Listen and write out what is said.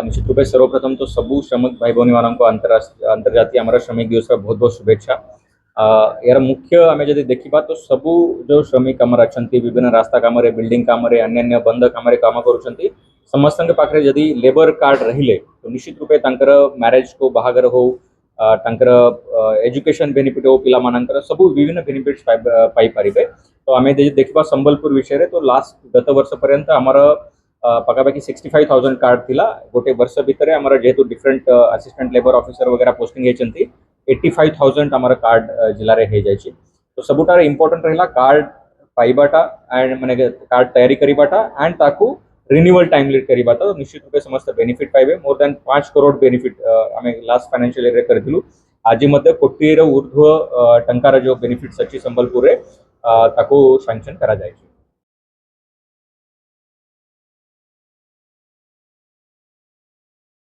निश्चित रूपे सर्वप्रथम तो सबू श्रमिक भाई भौणी मानक अंतर्जातीय आमर श्रमिक दिवस बहुत बहुत शुभेच्छा। यार मुख्य आम जब देखा तो सबू जो श्रमिक आमर अच्छा विभिन्न रास्ता काम बिल्डिंग काम अन्य बंद काम काम कर समस्त पाखे जदि लेबर कार्ड रहिले तो निश्चित रूपे मैरेज को बाहागर हो एजुकेशन बेनिफिट हो पिला मानकर सब विभिन्न बेनिफिट्स पाई पारे। तो आम देखा संबलपुर विषय तो लास्ट गत वर्ष पर्यंत आमर पखापाखि 65,000 कार्ड थिला गोटे वर्ष भितर आमर जेहेतु डिफरेंट असिस्टेंट लेबर ऑफिसर वगैरह पोस्टिंग होती 85,000 आमर कार्ड जिले में हो जाए। तो सबुठार इंपोर्टेंट रहा कार्ड पाइबाटा एंड माने कार्ड तैयारी करिबाटा एंड ताकू रिन्यूअल टाइमली करिबा तो निश्चित रूपे समस्त बेनिफिट पाइबे। मोर देन 5 करोड़ बेनिफिट आम लास्ट फाइनेंशियल ईयर करूँ। आज ऊर्ध्व टंकार जो बेनिफिट्स अच्छी संबलपुर ताकू सैंक्शन करा जाए।